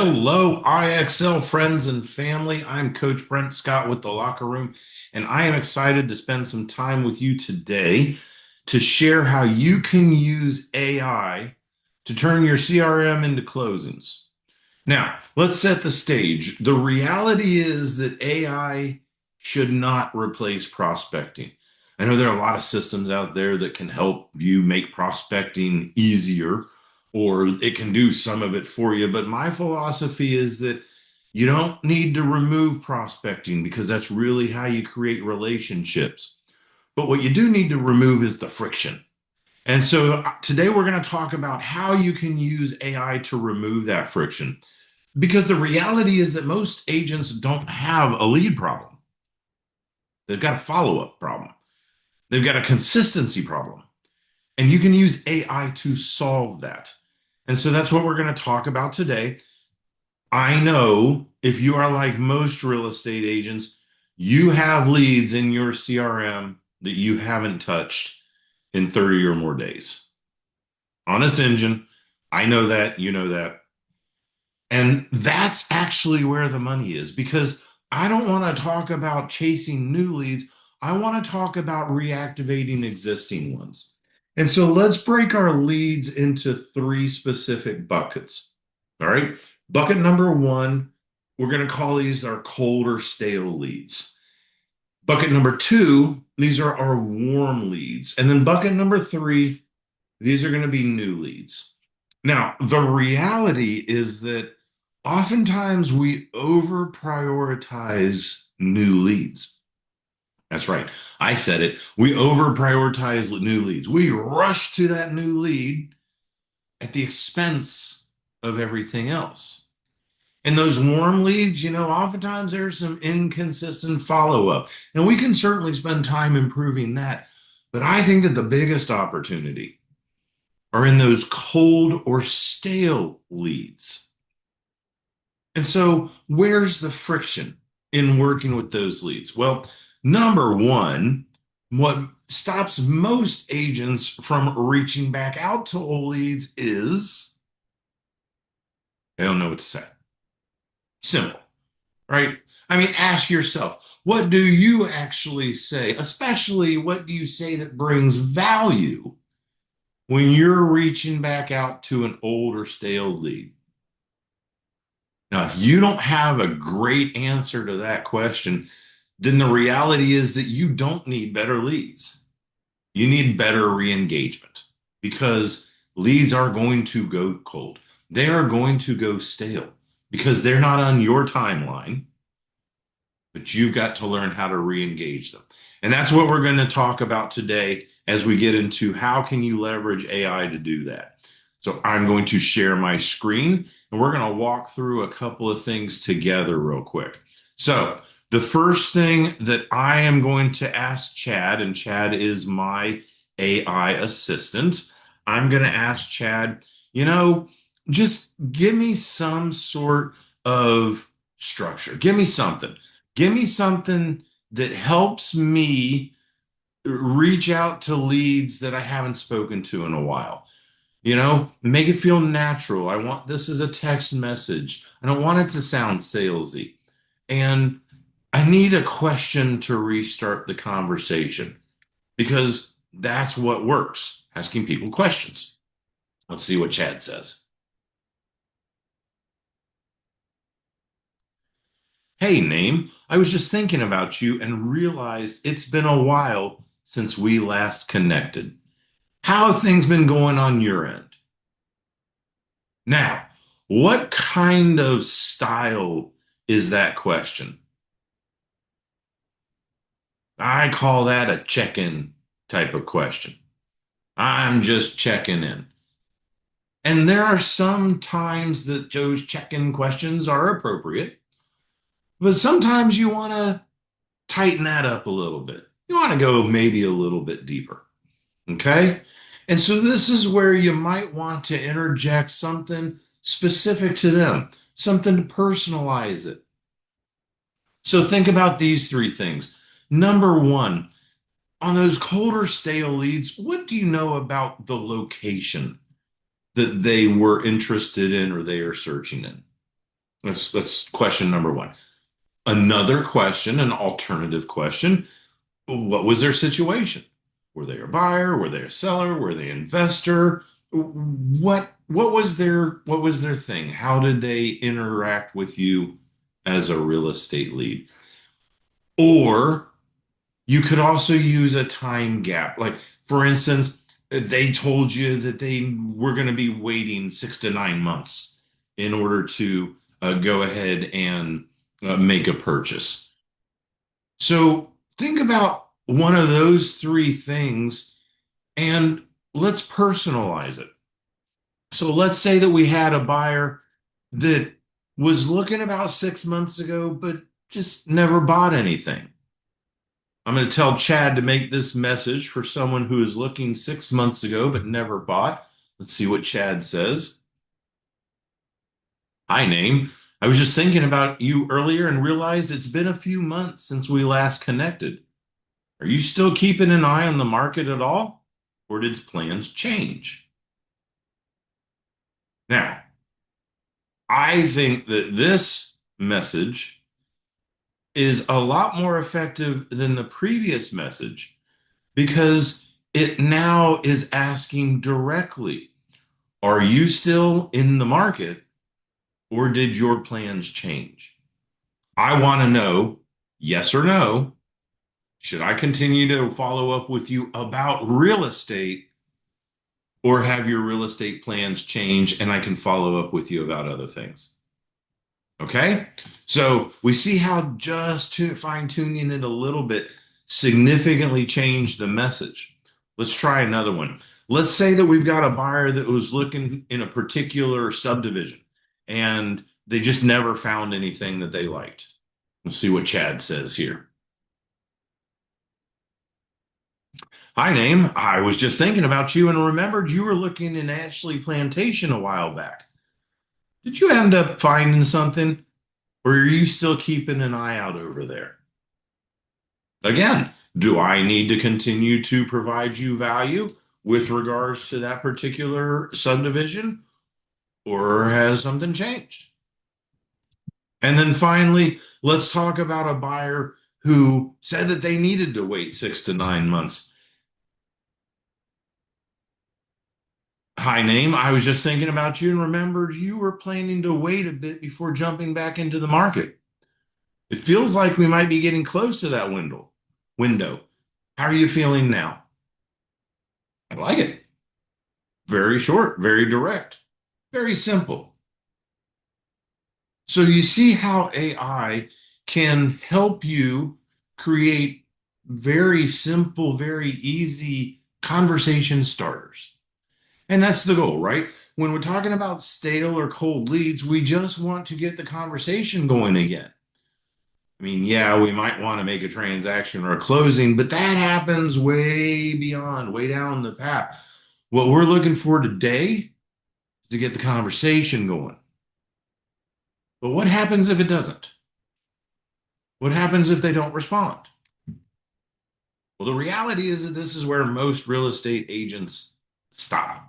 Hello, IXL friends and family. I'm Coach Brent Scott with the Locker Room, and I am excited to spend some time with you today to share how you can use AI to turn your CRM into closings. Now, let's set the stage. The reality is that AI should not replace prospecting. I know there are a lot of systems out there that can help you make prospecting easier, or it can do some of it for you. But my philosophy is that you don't need to remove prospecting because that's really how you create relationships. But what you do need to remove is the friction. And so today we're going to talk about how you can use AI to remove that friction. Because the reality is that most agents don't have a lead problem. They've got a follow-up problem. They've got a consistency problem. And you can use AI to solve that. And so that's what we're going to talk about today. I know if you are like most real estate agents, you have leads in your CRM that you haven't touched in 30 or more days. Honest engine. I know that. You know that. And that's actually where the money is because I don't want to talk about chasing new leads. I want to talk about reactivating existing ones. And so let's break our leads into three specific buckets. All right. Bucket number one, we're going to call these our cold or stale leads. Bucket number two, these are our warm leads. And then bucket number three, these are going to be new leads. Now, the reality is that oftentimes we over prioritize new leads. That's right. I said it. We over prioritize new leads. We rush to that new lead at the expense of everything else. And those warm leads, oftentimes there's some inconsistent follow up. And we can certainly spend time improving that. But I think that the biggest opportunity are in those cold or stale leads. And so, where's the friction in working with those leads? Well, number one, what stops most agents from reaching back out to old leads is they don't know what to say. Simple, right? I mean, ask yourself, what do you actually say? Especially, what do you say that brings value when you're reaching back out to an old or stale lead? Now, if you don't have a great answer to that question, then the reality is that you don't need better leads. You need better re-engagement because leads are going to go cold. They are going to go stale because they're not on your timeline, but you've got to learn how to re-engage them. And that's what we're going to talk about today as we get into how can you leverage AI to do that. So I'm going to share my screen and we're going to walk through a couple of things together real quick. So the first thing that I am going to ask Chad, and Chad is my AI assistant, I'm going to ask Chad, just give me some sort of structure. Give me something. Give me something that helps me reach out to leads that I haven't spoken to in a while. Make it feel natural. I want this as a text message. I don't want it to sound salesy. And I need a question to restart the conversation because that's what works, asking people questions. Let's see what Chad says. Hey, name, I was just thinking about you and realized it's been a while since we last connected. How have things been going on your end? Now, what kind of style is that question? I call that a check-in type of question. I'm just checking in. And there are some times that those check-in questions are appropriate, but sometimes you want to tighten that up a little bit. You want to go maybe a little bit deeper. Okay? And so this is where you might want to interject something specific to them, something to personalize it. So think about these three things. Number one, on those colder stale leads, what do you know about the location that they were interested in or they are searching in? That's question number one. Another question, an alternative question. What was their situation? Were they a buyer? Were they a seller? Were they an investor? What was their thing? How did they interact with you as a real estate lead? Or you could also use a time gap. Like, for instance, they told you that they were going to be waiting 6 to 9 months in order to go ahead and make a purchase. So think about one of those three things and let's personalize it. So let's say that we had a buyer that was looking about 6 months ago, but just never bought anything. I'm going to tell Chad to make this message for someone who is looking 6 months ago but never bought. Let's see what Chad says. Hi, name. I was just thinking about you earlier and realized it's been a few months since we last connected. Are you still keeping an eye on the market at all? Or did plans change? Now, I think that this message is a lot more effective than the previous message because it now is asking directly, are you still in the market or did your plans change? I want to know, yes or no, should I continue to follow up with you about real estate or have your real estate plans change and I can follow up with you about other things? Okay. So we see how just fine tuning it a little bit significantly changed the message. Let's try another one. Let's say that we've got a buyer that was looking in a particular subdivision and they just never found anything that they liked. Let's see what Chad says here. Hi, name. I was just thinking about you and remembered you were looking in Ashley Plantation a while back. Did you end up finding something? Or are you still keeping an eye out over there? Again, do I need to continue to provide you value with regards to that particular subdivision, or has something changed? And then finally, let's talk about a buyer who said that they needed to wait 6 to 9 months. Hi, name. I was just thinking about you and remembered you were planning to wait a bit before jumping back into the market. It feels like we might be getting close to that window. How are you feeling now? I like it. Very short, very direct, very simple. So you see how AI can help you create very simple, very easy conversation starters. And that's the goal, right? When we're talking about stale or cold leads, we just want to get the conversation going again. I mean, yeah, we might want to make a transaction or a closing, but that happens way beyond, way down the path. What we're looking for today is to get the conversation going. But what happens if it doesn't? What happens if they don't respond? Well, the reality is that this is where most real estate agents stop.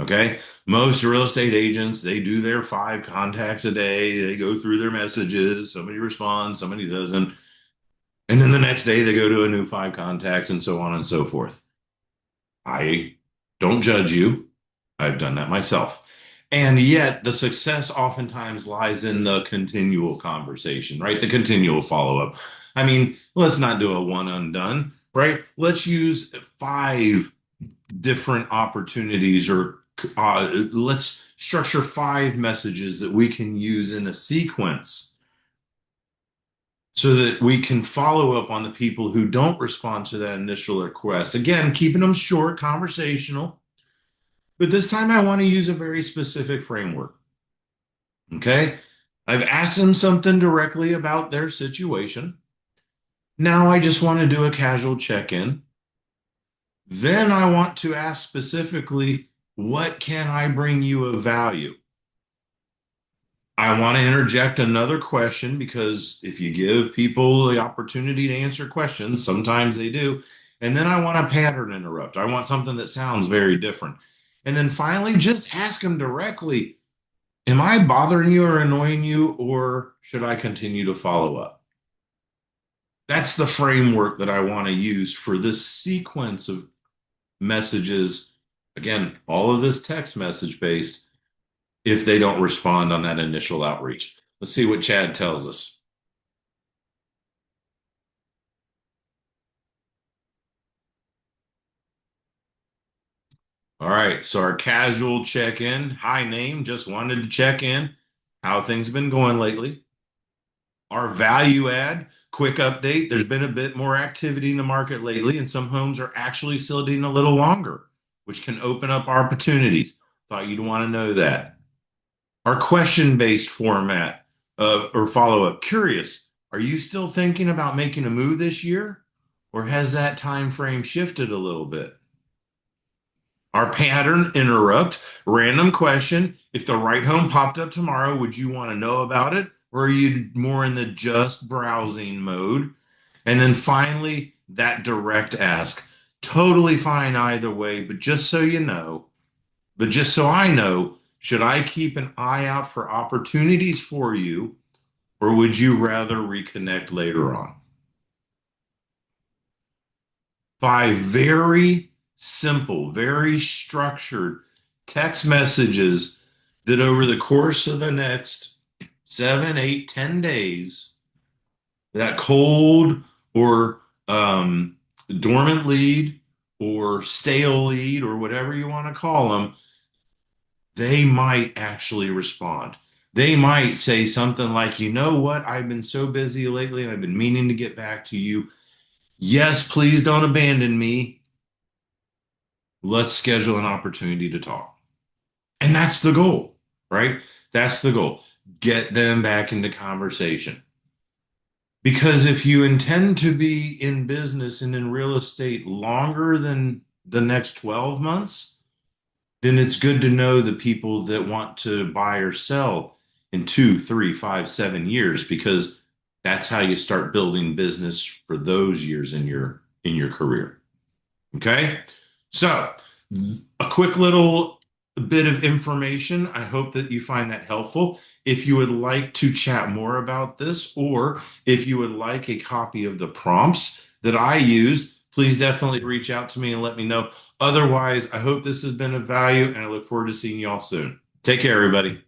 Okay. Most real estate agents, they do their 5 contacts a day. They go through their messages. Somebody responds, somebody doesn't. And then the next day they go to a new 5 contacts and so on and so forth. I don't judge you. I've done that myself. And yet the success oftentimes lies in the continual conversation, right? The continual follow up. I mean, let's not do a one undone, right? Let's use 5 different opportunities or let's structure 5 messages that we can use in a sequence so that we can follow up on the people who don't respond to that initial request. Again, keeping them short, conversational, but this time I want to use a very specific framework. Okay. I've asked them something directly about their situation. Now I just want to do a casual check in. Then I want to ask specifically, what can I bring you of value? I want to interject another question because if you give people the opportunity to answer questions, sometimes they do. And then I want a pattern interrupt. I want something that sounds very different. And then finally, just ask them directly, Am I bothering you or annoying you, or should I continue to follow up? That's the framework that I want to use for this sequence of messages. Again, all of this text message based if they don't respond on that initial outreach. Let's see what Chad tells us. All right, so our casual check-in. Hi, name. Just wanted to check in. How things been going lately? Our value add, quick update. There's been a bit more activity in the market lately, and some homes are actually sitting a little longer, which can open up opportunities. Thought you'd want to know that. Our question-based format of or follow-up. Curious, are you still thinking about making a move this year, or has that time frame shifted a little bit? Our pattern interrupt, random question. If the right home popped up tomorrow, would you want to know about it? Or are you more in the just browsing mode? And then finally, that direct ask. Totally fine either way, but just so you know, but just so I know, should I keep an eye out for opportunities for you, or would you rather reconnect later on? By very simple, very structured text messages that over the course of the next 7, 8, 10 days, that cold or dormant lead or stale lead or whatever you want to call them, they might actually respond. They might say something like, you know what? I've been so busy lately and I've been meaning to get back to you. Yes, please don't abandon me. Let's schedule an opportunity to talk. And that's the goal, right? That's the goal. Get them back into conversation. Because if you intend to be in business and in real estate longer than the next 12 months, then it's good to know the people that want to buy or sell in 2, 3, 5, 7 years, because that's how you start building business for those years in your career. Okay. So, a quick little bit of information. I hope that you find that helpful. If you would like to chat more about this, or if you would like a copy of the prompts that I use, please definitely reach out to me and let me know. Otherwise, I hope this has been of value and I look forward to seeing you all soon. Take care, everybody.